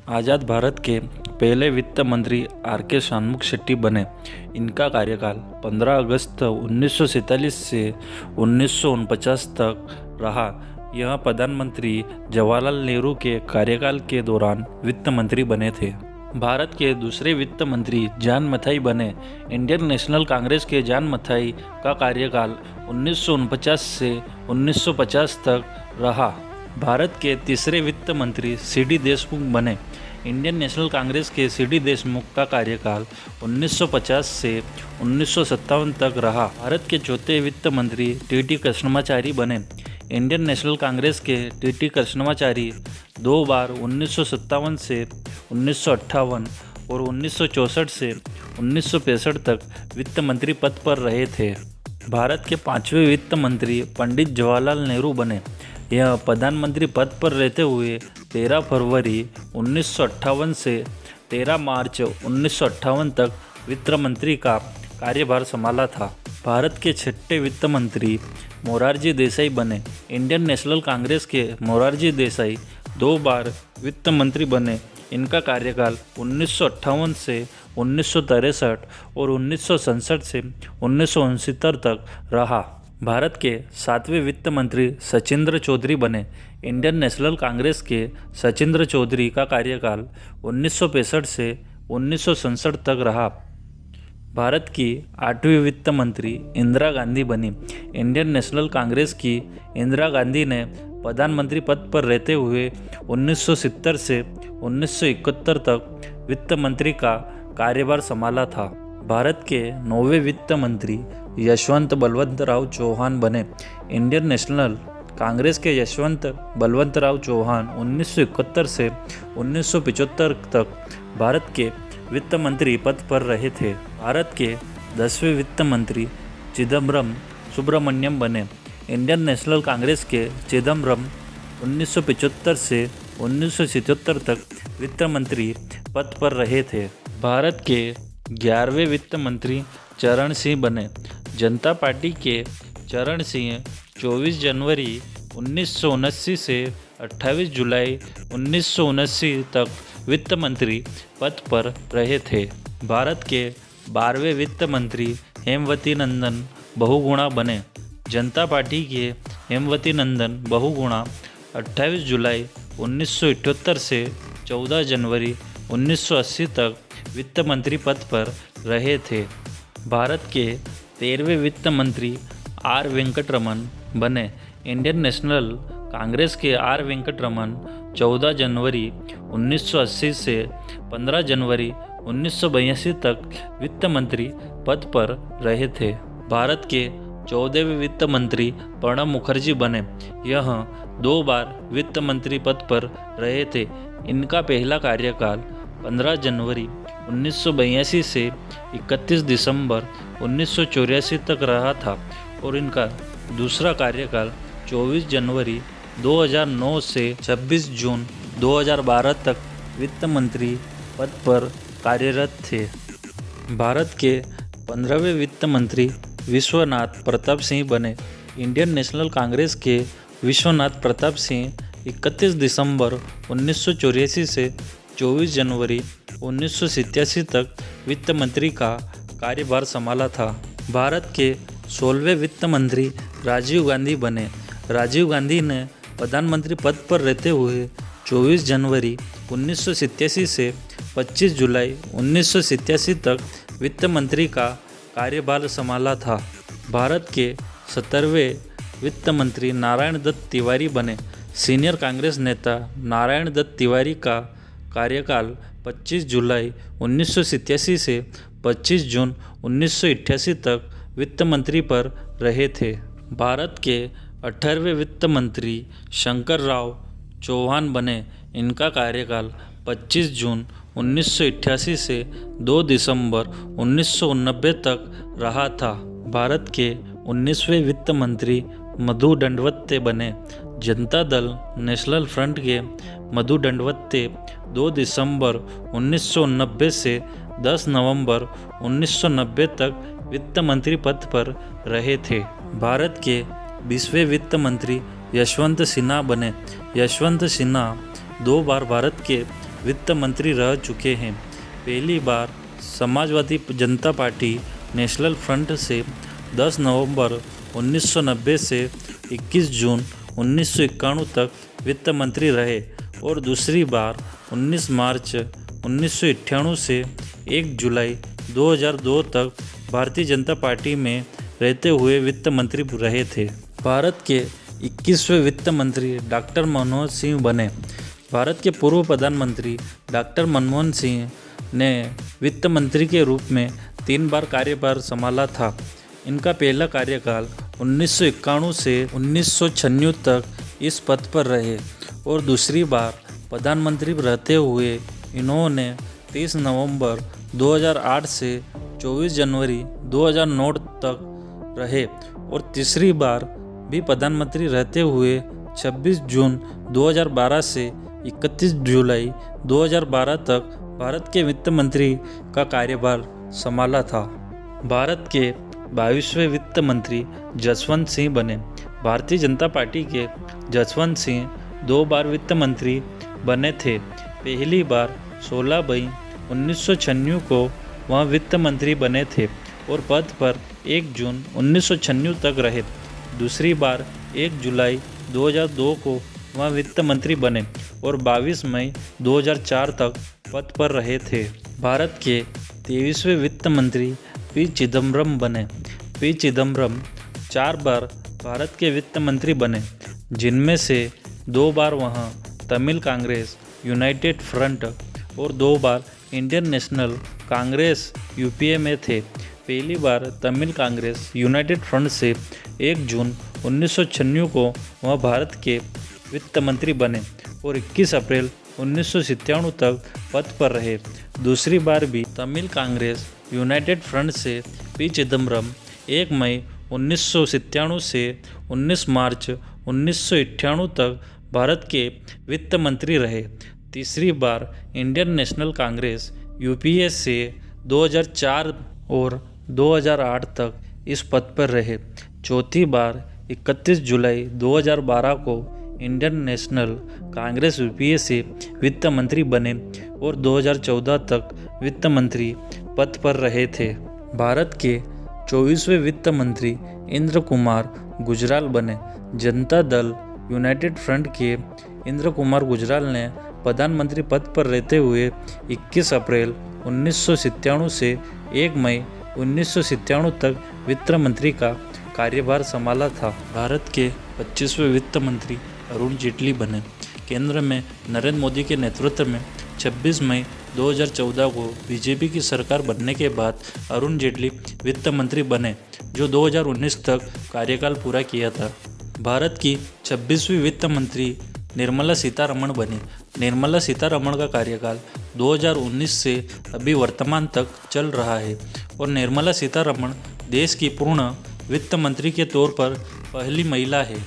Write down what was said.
आज़ाद भारत के पहले वित्त मंत्री आर.के. शानमुग शेट्टी बने। इनका कार्यकाल 15 अगस्त 1947 से 1949 तक रहा। यह प्रधानमंत्री जवाहरलाल नेहरू के कार्यकाल के दौरान वित्त मंत्री बने थे। भारत के दूसरे वित्त मंत्री जॉन मथाई बने। इंडियन नेशनल कांग्रेस के जॉन मथाई का कार्यकाल 1949 से 1950 तक रहा। भारत के तीसरे वित्त मंत्री सी.डी. देशमुख बने। इंडियन नेशनल कांग्रेस के सी.डी. देशमुख का कार्यकाल 1950 से 1957 तक रहा। भारत के चौथे वित्त मंत्री टी.टी. कृष्णमाचारी बने। इंडियन नेशनल कांग्रेस के टी.टी. कृष्णमाचारी 2 बार 1957 से 1958 और 1964 से 1965 तक वित्त मंत्री पद पर रहे थे। भारत के 5वें वित्त मंत्री पंडित जवाहरलाल नेहरू बने। यह प्रधानमंत्री पद पर रहते हुए 13 फरवरी 1958 से 13 मार्च 1958 तक वित्त मंत्री का कार्यभार संभाला था। भारत के छठे वित्त मंत्री मोरारजी देसाई बने। इंडियन नेशनल कांग्रेस के मोरारजी देसाई 2 बार वित्त मंत्री बने। इनका कार्यकाल 1958 से 1963 और 1967 से 1969 तक रहा। भारत के 7वें वित्त मंत्री सचिंद्र चौधरी बने। इंडियन नेशनल कांग्रेस के सचिंद्र चौधरी का कार्यकाल 1965 से 1967 तक रहा। भारत की 8वीं वित्त मंत्री इंदिरा गांधी बनी। इंडियन नेशनल कांग्रेस की इंदिरा गांधी ने प्रधानमंत्री पद पर रहते हुए 1970 से 1971 तक वित्त मंत्री का कार्यभार संभाला था। भारत के 9वें वित्त मंत्री यशवंत बलवंतराव चौहान बने। इंडियन नेशनल कांग्रेस के यशवंत बलवंतराव चौहान 1971 से 1975 तक भारत के वित्त मंत्री पद पर रहे थे। भारत के 10वें वित्त मंत्री चिदम्बरम सुब्रमण्यम बने। इंडियन नेशनल कांग्रेस के चिदम्बरम 1975 से 1977 तक वित्त मंत्री पद पर रहे थे। भारत के 11वें वित्त मंत्री चरण सिंह बने। जनता पार्टी के चरण सिंह 24 जनवरी 1979 से 28 जुलाई 1979 तक वित्त मंत्री पद पर रहे थे। भारत के 12वें वित्त मंत्री हेमवती नंदन बहुगुणा बने। जनता पार्टी के हेमवती नंदन बहुगुणा 28 जुलाई 1978 से 14 जनवरी 1980 तक वित्त मंत्री पद पर रहे थे। भारत के 13वें वित्त मंत्री आर वेंकटरमन बने। इंडियन नेशनल कांग्रेस के आर वेंकटरमन 14 जनवरी 1980 से 15 जनवरी 1982 तक वित्त मंत्री पद पर रहे थे। भारत के 14वें वित्त मंत्री प्रणब मुखर्जी बने। यह 2 बार वित्त मंत्री पद पर रहे थे। इनका पहला कार्यकाल 15 जनवरी 1982 से 31 दिसंबर 1984 तक रहा था और इनका दूसरा कार्यकाल 24 जनवरी 2009 से 26 जून 2012 तक वित्त मंत्री पद पर कार्यरत थे। भारत के 15वें वित्त मंत्री विश्वनाथ प्रताप सिंह बने। इंडियन नेशनल कांग्रेस के विश्वनाथ प्रताप सिंह 31 दिसंबर 1984 से 24 जनवरी 1987 तक वित्त मंत्री का कार्यभार संभाला था। भारत के 16वें वित्त मंत्री राजीव गांधी बने। राजीव गांधी ने प्रधानमंत्री पद पर रहते हुए 24 जनवरी 1987 से 25 जुलाई 1987 तक वित्त मंत्री का कार्यभार संभाला था। भारत के 17वें वित्त मंत्री नारायण दत्त तिवारी बने। सीनियर कांग्रेस नेता नारायण दत्त तिवारी का कार्यकाल 25 जुलाई 1987 से 25 जून 1988 तक वित्त मंत्री पर रहे थे। भारत के 18वें वित्त मंत्री शंकर राव चौहान बने। इनका कार्यकाल 25 जून 1988 से 2 दिसंबर 1990 तक रहा था। भारत के 19वें वित्त मंत्री मधु दंडवते बने। जनता दल नेशनल फ्रंट के मधु दंडवते 2 दिसंबर 1990 से 10 नवंबर 1990 तक वित्त मंत्री पद पर रहे थे। भारत के 20वें वित्त मंत्री यशवंत सिन्हा बने। यशवंत सिन्हा 2 बार भारत के वित्त मंत्री रह चुके हैं। पहली बार समाजवादी जनता पार्टी नेशनल फ्रंट से 10 नवंबर 1990 से 21 जून 1991 तक वित्त मंत्री रहे और दूसरी बार 19 मार्च 1998 से 1 जुलाई 2002 तक भारतीय जनता पार्टी में रहते हुए वित्त मंत्री रहे थे। भारत के 21वें वित्त मंत्री डॉक्टर मनमोहन सिंह बने। भारत के पूर्व प्रधानमंत्री डॉक्टर मनमोहन सिंह ने वित्त मंत्री के रूप में 3 बार कार्यभार संभाला था। इनका पहला कार्यकाल 1991 से 1996 तक इस पद पर रहे और दूसरी बार प्रधानमंत्री रहते हुए इन्होंने 30 नवंबर 2008 से 24 जनवरी 2009 तक रहे और तीसरी बार भी प्रधानमंत्री रहते हुए 26 जून 2012 से 31 जुलाई 2012 तक भारत के वित्त मंत्री का कार्यभार संभाला था। भारत के 22वें वित्त मंत्री जसवंत सिंह बने। भारतीय जनता पार्टी के जसवंत सिंह 2 बार वित्त मंत्री बने थे। पहली बार 16 मई 1996 को वह वित्त मंत्री बने थे और पद पर 1 जून 1996 तक रहे। दूसरी बार 1 जुलाई 2002 को वह वित्त मंत्री बने और 22 मई 2004 तक पद पर रहे थे। भारत के 23वें वित्त मंत्री पी चिदम्बरम बने। पी चिदम्बरम 4 बार भारत के वित्त मंत्री बने, जिनमें से 2 बार वह तमिल कांग्रेस यूनाइटेड फ्रंट और 2 बार इंडियन नेशनल कांग्रेस यूपीए में थे। पहली बार तमिल कांग्रेस यूनाइटेड फ्रंट से 1 जून 1996 को वह भारत के वित्त मंत्री बने और 21 अप्रैल 1997 तक पद पर रहे। दूसरी बार भी तमिल कांग्रेस यूनाइटेड फ्रंट से पी चिदम्बरम 1 मई 1997 से 19 मार्च 1998 तक भारत के वित्त मंत्री रहे। तीसरी बार इंडियन नेशनल कांग्रेस यूपीए से 2004 और 2008 तक इस पद पर रहे। चौथी बार 31 जुलाई 2012 को इंडियन नेशनल कांग्रेस यूपीए से वित्त मंत्री बने और 2014 तक वित्त मंत्री पद पर रहे थे। भारत के 24वें वित्त मंत्री इंद्र कुमार गुजराल बने। जनता दल यूनाइटेड फ्रंट के इंद्र कुमार गुजराल ने प्रधानमंत्री पद पर रहते हुए 21 अप्रैल 1997 से 1 मई 1997 तक वित्त मंत्री का कार्यभार संभाला था। भारत के 25वें वित्त मंत्री अरुण जेटली बने। केंद्र में नरेंद्र मोदी के नेतृत्व में 26 मई 2014 को बीजेपी की सरकार बनने के बाद अरुण जेटली वित्त मंत्री बने, जो 2019 तक कार्यकाल पूरा किया था। भारत की 26वीं वित्त मंत्री निर्मला सीतारमण बनी। निर्मला सीतारमण का कार्यकाल 2019 से अभी वर्तमान तक चल रहा है और निर्मला सीतारमण देश की पूर्ण वित्त मंत्री के तौर पर पहली महिला है।